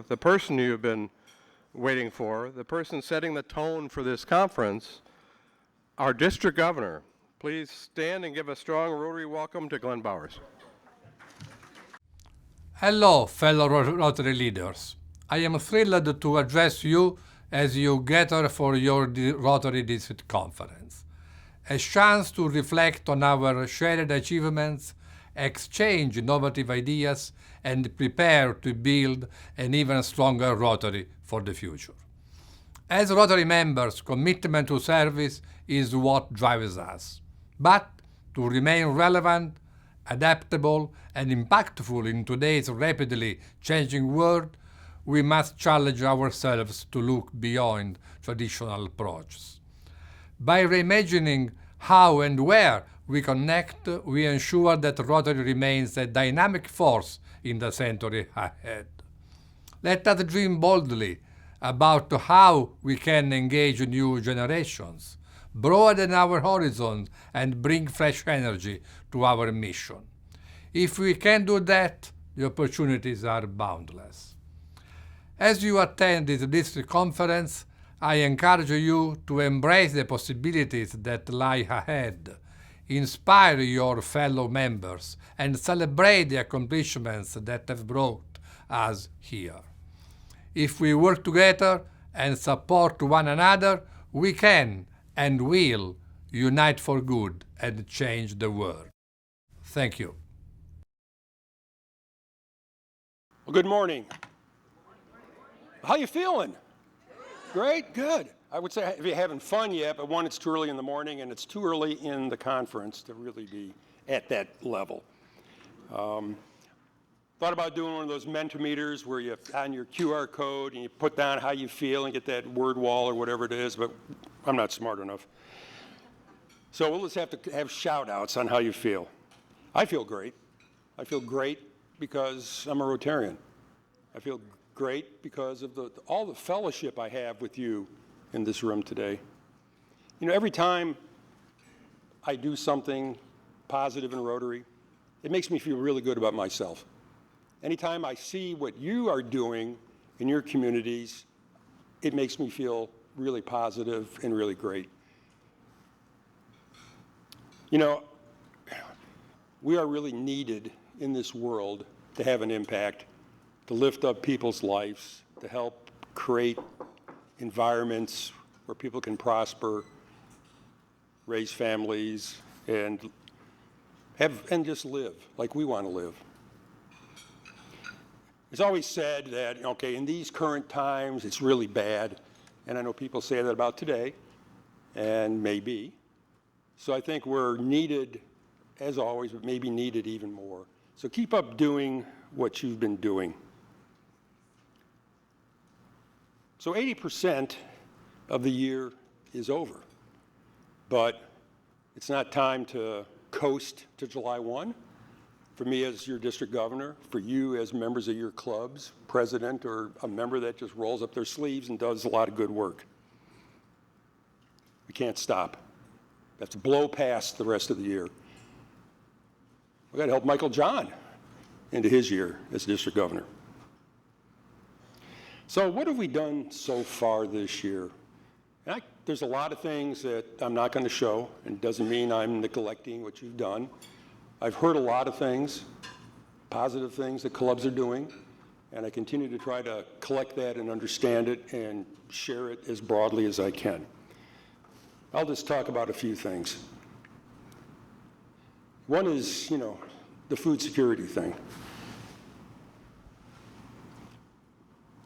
the person you've been waiting for, the person setting the tone for this conference, our district governor. Please stand and give a strong Rotary welcome to Glenn Bowers. Hello, fellow Rotary leaders. I am thrilled to address you as you gather for your Rotary District Conference. A chance to reflect on our shared achievements, exchange innovative ideas, and prepare to build an even stronger Rotary for the future. As Rotary members, commitment to service is what drives us. But to remain relevant, adaptable, and impactful in today's rapidly changing world, we must challenge ourselves to look beyond traditional approaches. By reimagining how and where we connect, we ensure that Rotary remains a dynamic force in the century ahead. Let us dream boldly about how we can engage new generations, broaden our horizons, and bring fresh energy to our mission. If we can do that, the opportunities are boundless. As you attend this district conference, I encourage you to embrace the possibilities that lie ahead, inspire your fellow members, and celebrate the accomplishments that have brought us here. If we work together and support one another, we can and will unite for good and change the world. Thank you. Well, good morning. How you feeling? Great, good. I would say if you're having fun yet, but one, it's too early in the morning, and it's too early in the conference to really be at that level. Thought about doing one of those Mentimeters where you, on your QR code, and you put down how you feel and get that word wall or whatever it is, but I'm not smart enough. So we'll just have to have shout outs on how you feel. I feel great. I feel great because I'm a Rotarian. I feel great because of all the fellowship I have with you in this room today. You know, every time I do something positive in Rotary, it makes me feel really good about myself. Anytime I see what you are doing in your communities, it makes me feel really positive and really great. You know, we are really needed in this world to have an impact, to lift up people's lives, to help create environments where people can prosper, raise families, and just live like we want to live. It's always said that, okay, in these current times, it's really bad. And I know people say that about today, and maybe. So I think we're needed, as always, but maybe needed even more. So keep up doing what you've been doing. So 80% of the year is over. But it's not time to coast to July 1. For me as your district governor, for you as members of your clubs, president or a member that just rolls up their sleeves and does a lot of good work. We can't stop. We have to blow past the rest of the year. We've got to help Michael John into his year as district governor. So what have we done so far this year? There's a lot of things that I'm not going to show, and it doesn't mean I'm neglecting what you've done. I've heard a lot of things, positive things that clubs are doing, and I continue to try to collect that and understand it and share it as broadly as I can. I'll just talk about a few things. One is, the food security thing.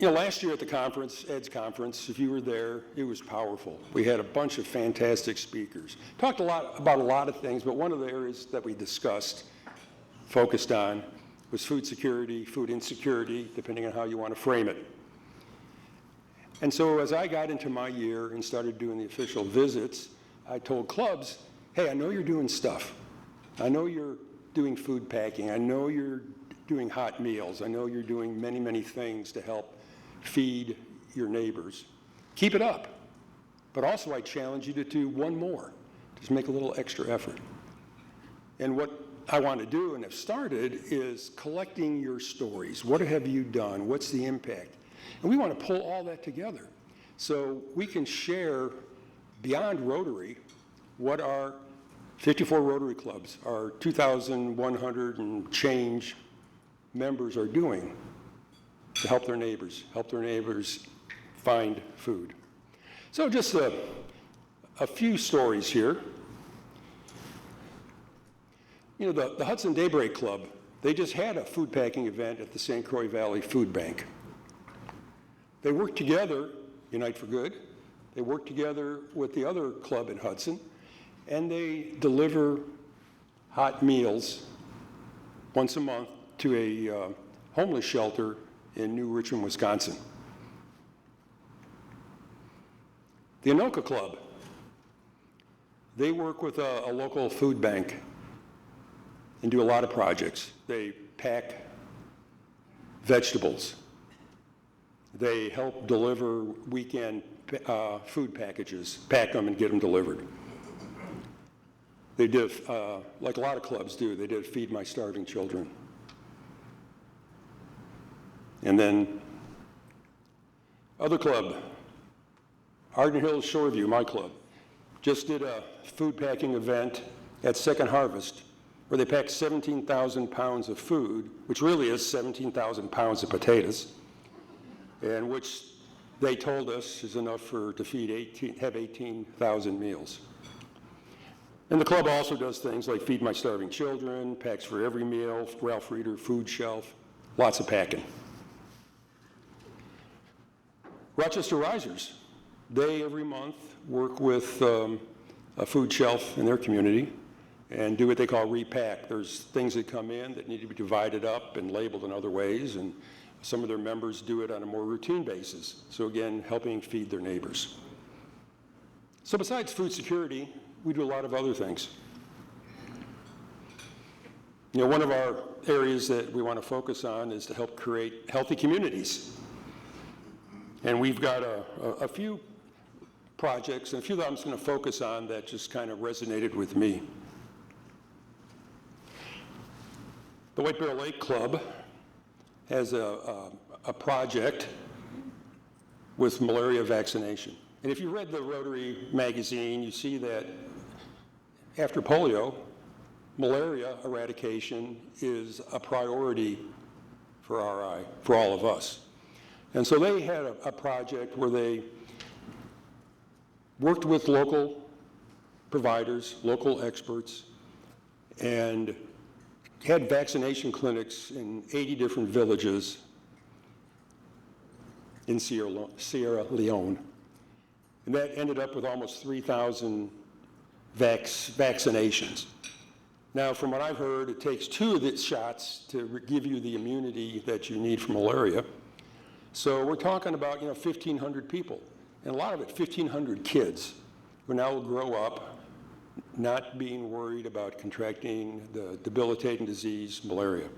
Last year at the conference, Ed's conference, if you were there, it was powerful. We had a bunch of fantastic speakers. Talked about a lot of things, but one of the areas that we discussed, focused on, was food security, food insecurity, depending on how you want to frame it. And so as I got into my year and started doing the official visits, I told clubs, hey, I know you're doing stuff. I know you're doing food packing. I know you're doing hot meals. I know you're doing many, many things to help feed your neighbors. Keep it up. But also I challenge you to do one more. Just make a little extra effort. And what I want to do and have started is collecting your stories. What have you done? What's the impact? And we want to pull all that together so we can share beyond Rotary what our 54 Rotary clubs, our 2,100 and change members are doing to help their neighbors find food. So just a few stories here. You know, the Hudson Daybreak Club, they just had a food packing event at the St. Croix Valley Food Bank. They worked together, Unite for Good, they worked together with the other club in Hudson, and they deliver hot meals once a month to a homeless shelter in New Richmond, Wisconsin. The Anoka Club, they work with a local food bank and do a lot of projects. They pack vegetables. They help deliver weekend food packages, pack them and get them delivered. They did, like a lot of clubs do, they did Feed My Starving Children. And then other club, Arden Hills Shoreview, my club, just did a food packing event at Second Harvest where they packed 17,000 pounds of food, which really is 17,000 pounds of potatoes, and which they told us is enough to have 18,000 meals. And the club also does things like Feed My Starving Children, Packs for Every Meal, Ralph Reeder Food Shelf, lots of packing. Rochester Risers, they every month work with a food shelf in their community and do what they call repack. There's things that come in that need to be divided up and labeled in other ways, and some of their members do it on a more routine basis. So again, helping feed their neighbors. So besides food security, we do a lot of other things. You know, one of our areas that we want to focus on is to help create healthy communities. And we've got a few projects, and a few that I'm just going to focus on that just kind of resonated with me. The White Bear Lake Club has a project with malaria vaccination. And if you read the Rotary magazine, you see that after polio, malaria eradication is a priority for RI, for all of us. And so they had a project where they worked with local providers, local experts, and had vaccination clinics in 80 different villages in Sierra Leone. And that ended up with almost 3,000 vaccinations. Now, from what I've heard, it takes 2 of the shots to give you the immunity that you need for malaria. So we're talking about, 1,500 people, and a lot of it, 1,500 kids who now will grow up not being worried about contracting the debilitating disease, malaria.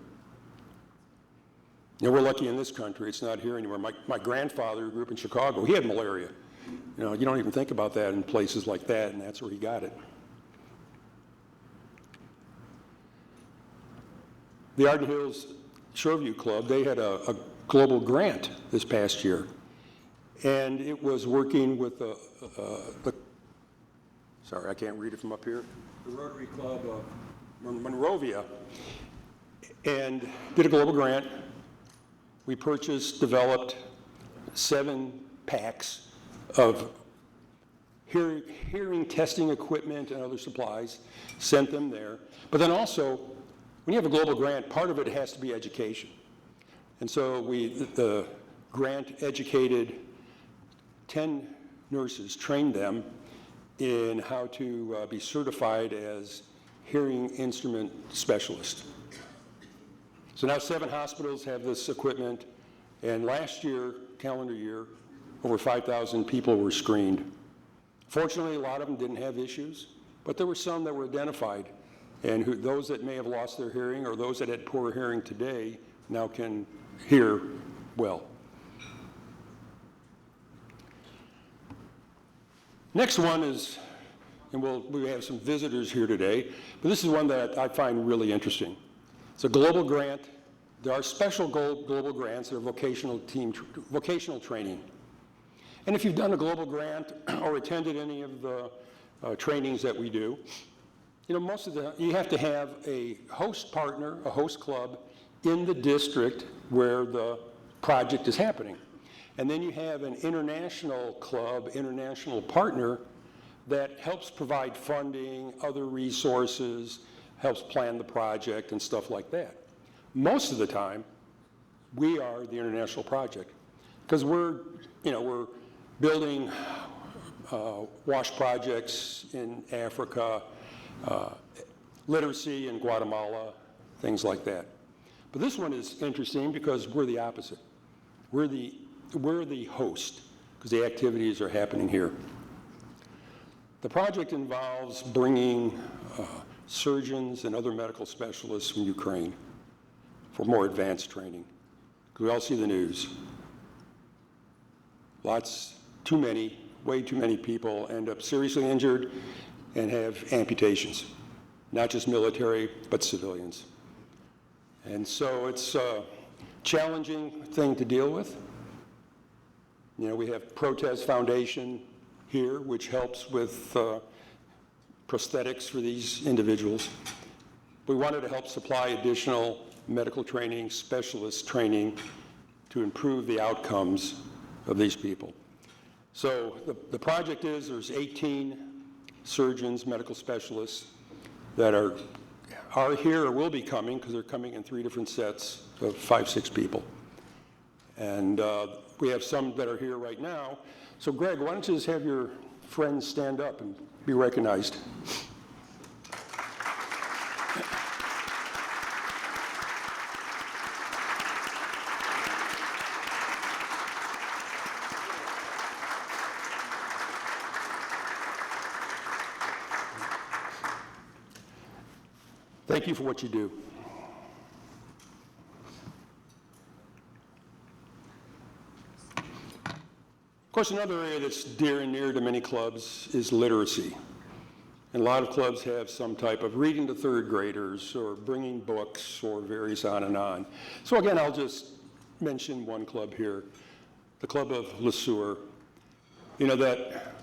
We're lucky in this country, it's not here anymore. My grandfather, who grew up in Chicago, he had malaria. You don't even think about that in places like that, and that's where he got it. The Arden Hills Shoreview Club, they had a global grant this past year, and it was working with sorry, I can't read it from up here, the Rotary Club of Monrovia, and did a global grant. We developed 7 packs of hearing testing equipment and other supplies, sent them there. But then also, when you have a global grant, part of it has to be education. And so the grant educated 10 nurses, trained them in how to be certified as hearing instrument specialists. So now 7 hospitals have this equipment, and last year, calendar year, over 5,000 people were screened. Fortunately, a lot of them didn't have issues, but there were some that were identified, and those that may have lost their hearing or those that had poor hearing today now can hear well. Next one is, and we have some visitors here today, but this is one that I find really interesting. It's a global grant There are special global grants that are vocational training. And if you've done a global grant or attended any of the trainings that we do, you know, you have to have a host partner, a host club in the district where the project is happening. And then you have an international club, international partner that helps provide funding, other resources, helps plan the project and stuff like that. Most of the time, we are the international project because we're building WASH projects in Africa, literacy in Guatemala, things like that. But this one is interesting because we're the opposite. We're the host because the activities are happening here. The project involves bringing surgeons and other medical specialists from Ukraine for more advanced training. We all see the news. Way too many people end up seriously injured and have amputations, not just military, but civilians. And so it's a challenging thing to deal with. You know, we have Protez Foundation here, which helps with prosthetics for these individuals. We wanted to help supply additional medical training, specialist training to improve the outcomes of these people. So the project is there's 18 surgeons, medical specialists that are here or will be coming because they're coming in 3 different sets of 5-6 people. And we have some that are here right now. So Greg, why don't you just have your friends stand up and be recognized. Thank you for what you do. Of course, another area that's dear and near to many clubs is literacy. And a lot of clubs have some type of reading to third graders or bringing books or varies on and on. So again, I'll just mention one club here, the Club of LeSueur. You know that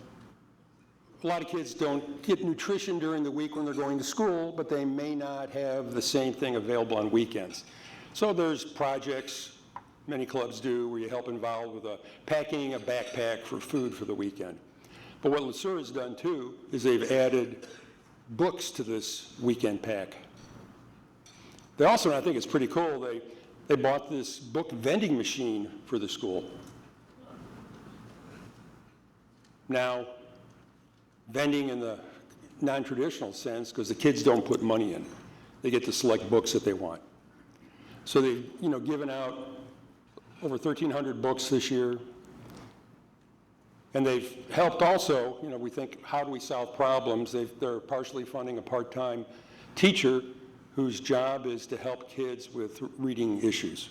a lot of kids don't get nutrition during the week when they're going to school, but they may not have the same thing available on weekends. So there's projects many clubs do where you help involved with packing a backpack for food for the weekend. But what LeSueur has done too is they've added books to this weekend pack. They also, and I think it's pretty cool, they bought this book vending machine for the school. Now, vending in the non-traditional sense, because the kids don't put money in. They get to select books that they want. So they've given out over 1,300 books this year. And they've helped also, we think, how do we solve problems? They're partially funding a part-time teacher whose job is to help kids with reading issues.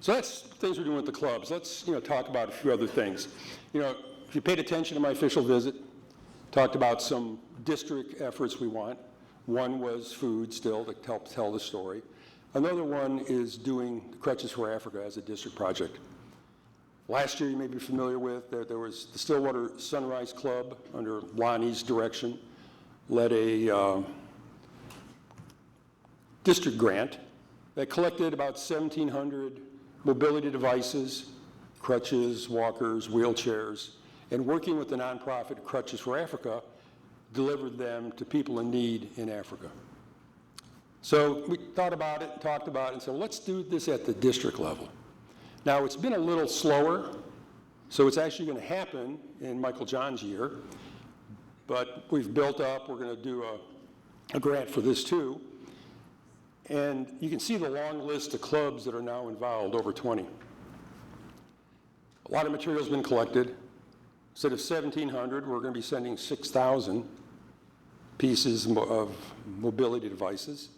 So that's things we're doing with the clubs. Let's talk about a few other things. If you paid attention to my official visit, talked about some district efforts we want. One was food still to help tell the story. Another one is doing Crutches for Africa as a district project. Last year, you may be familiar with, there was the Stillwater Sunrise Club under Lonnie's direction, led a district grant that collected about 1,700 mobility devices, crutches, walkers, wheelchairs, and working with the nonprofit Crutches for Africa, delivered them to people in need in Africa. So we thought about it, talked about it, and said, well, let's do this at the district level. Now, it's been a little slower, so it's actually going to happen in Michael John's year, but we've built up, we're going to do a grant for this too, and you can see the long list of clubs that are now involved, over 20. A lot of material's been collected. Instead of 1,700, we're going to be sending 6,000 pieces of mobility devices,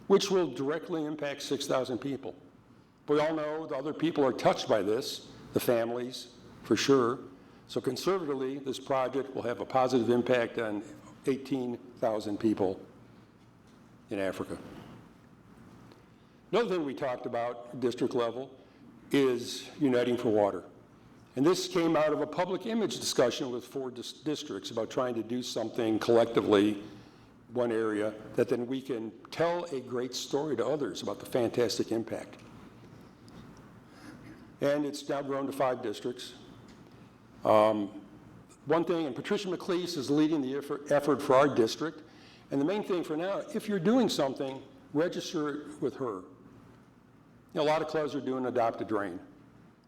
which will directly impact 6,000 people. We all know the other people are touched by this, the families, for sure. So conservatively, this project will have a positive impact on 18,000 people in Africa. Another thing we talked about at district level is uniting for water. And this came out of a public image discussion with 4 districts about trying to do something collectively, one area, that then we can tell a great story to others about the fantastic impact. And it's now grown to 5 districts. One thing, and Patricia McLeese is leading the effort for our district, and the main thing for now, if you're doing something, register it with her. You know, a lot of clubs are doing adopt a drain,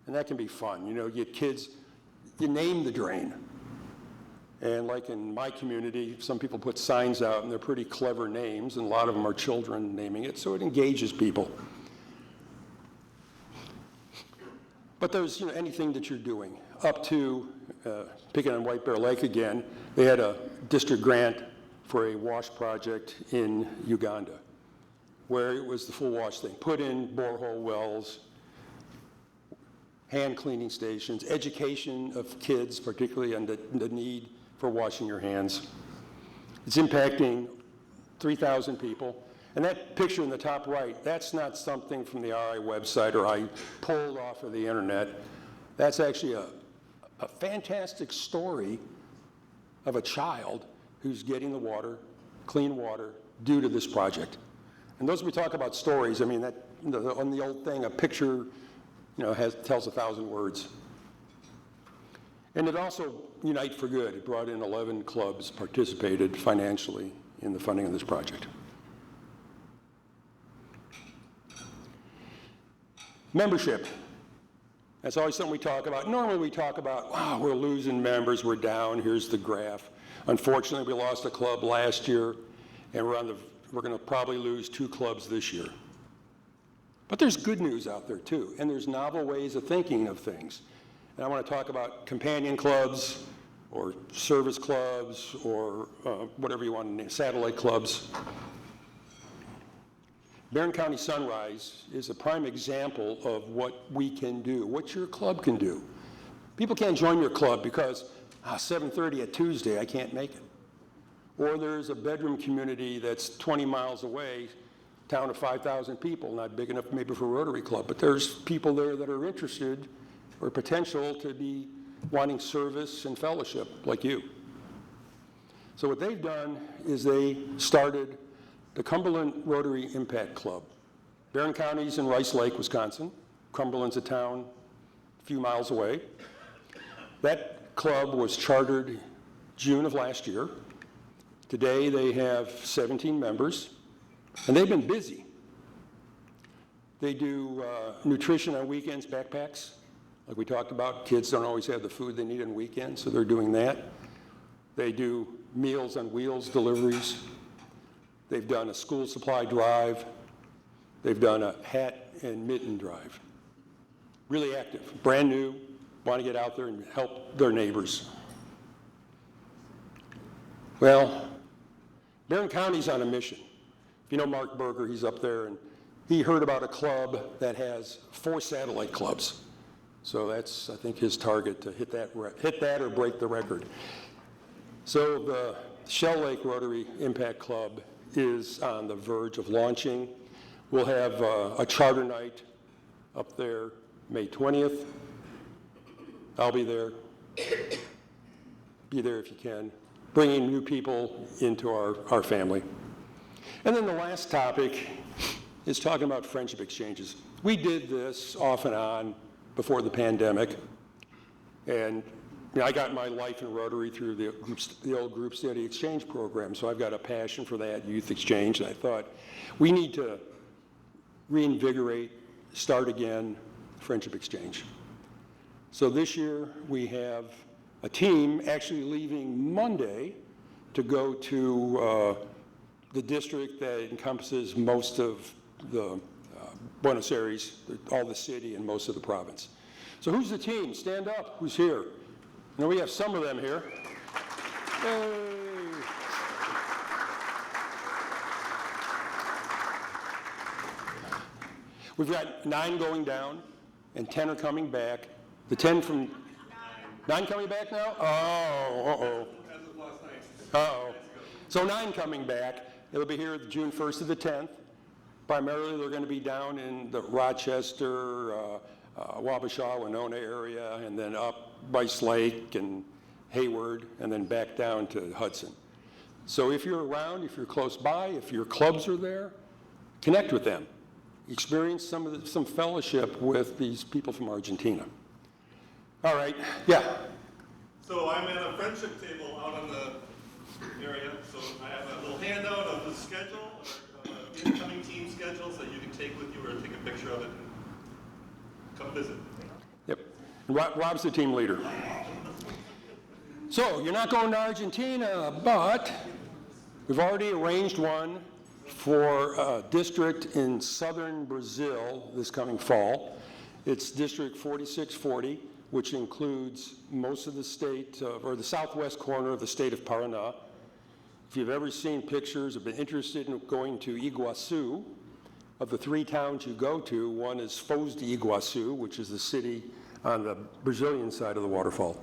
and that can be fun. You know, you get kids, you name the drain. And like in my community, some people put signs out, and they're pretty clever names, and a lot of them are children naming it, so it engages people. But there's, you know, anything that you're doing, up to, picking on White Bear Lake again, they had a district grant for a wash project in Uganda, where it was the full wash thing. Put in borehole wells, hand cleaning stations, education of kids, particularly on the need for washing your hands. It's impacting 3,000 people. And that picture in the top right, that's not something from the RI website or I pulled off of the internet. That's actually a fantastic story of a child who's getting the water, clean water, due to this project. And those we talk about stories, I mean, that on the old thing, a picture, you know, tells 1,000 words. And it also, Unite for Good, it brought in 11 clubs, participated financially in the funding of this project. Membership. That's always something we talk about. Normally we talk about, wow, we're losing members, we're down, here's the graph. Unfortunately, we lost a club last year, and we're going to probably lose 2 clubs this year. But there's good news out there too, and there's novel ways of thinking of things. And I want to talk about companion clubs, or service clubs, or whatever you want to name, satellite clubs. Barron County Sunrise is a prime example of what we can do, what your club can do. People can't join your club because 7:30 at Tuesday, I can't make it. Or there's a bedroom community that's 20 miles away, town of 5,000 people, not big enough maybe for a Rotary Club, but there's people there that are interested or potential to be wanting service and fellowship like you. So what they've done is they started the Cumberland Rotary Impact Club. Barron County's in Rice Lake, Wisconsin. Cumberland's a town a few miles away. That club was chartered June of last year. Today they have 17 members, and they've been busy. They do nutrition on weekends, backpacks. Like we talked about, kids don't always have the food they need on weekends, so they're doing that. They do Meals on Wheels deliveries. They've done a school supply drive. They've done a hat and mitten drive. Really active, brand new, want to get out there and help their neighbors. Well, Barron County's on a mission. If you know Mark Berger, he's up there, and he heard about a club that has 4 satellite clubs. So that's, I think, his target, to hit that or break the record. So the Shell Lake Rotary Impact Club is on the verge of launching. We'll have a charter night up there May 20th. I'll be there. Be there if you can. Bringing new people into our family. And then the last topic is talking about friendship exchanges. We did this off and on before the pandemic. And you know, I got my life in Rotary through the old group study exchange program, so I've got a passion for that, youth exchange, and I thought we need to reinvigorate, start again, friendship exchange. So this year we have a team actually leaving Monday to go to the district that encompasses most of the Buenos Aires, all the city and most of the province. So who's the team? Stand up, who's here? Now we have some of them here. Yay. We've got 9 going down and 10 are coming back. The 10 from 9 coming back now? Oh, uh-oh. So 9 coming back. It'll be here June 1st to the 10th. Primarily, they're going to be down in the Rochester, Wabasha, Winona area, and then up Rice Lake and Hayward, and then back down to Hudson. So if you're around, if you're close by, if your clubs are there, connect with them. Experience some fellowship with these people from Argentina. All right, yeah. So I'm at a friendship table out on the area, so I have a little handout of the schedule, of incoming team schedules that you can take with you or take a picture of it and come visit. Yep. Rob's the team leader. So you're not going to Argentina, but we've already arranged one for a district in southern Brazil this coming fall. It's District 4640, which includes most of the state, or the southwest corner of the state of Paraná. If you've ever seen pictures or been interested in going to Iguaçu, of the 3 towns you go to, one is Foz de Iguaçu, which is the city on the Brazilian side of the waterfall.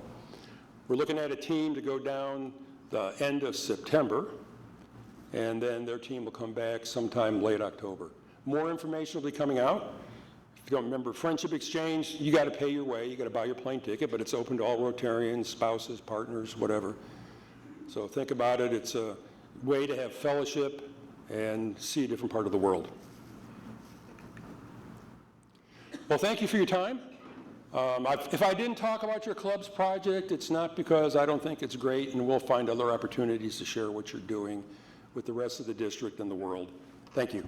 We're looking at a team to go down the end of September, and then their team will come back sometime late October. More information will be coming out. If you don't remember, Friendship Exchange, you got to pay your way, you got to buy your plane ticket, but it's open to all Rotarians, spouses, partners, whatever. So think about it. It's a way to have fellowship and see a different part of the world. Well, thank you for your time. If I didn't talk about your club's project, it's not because I don't think it's great, and we'll find other opportunities to share what you're doing with the rest of the district and the world. Thank you.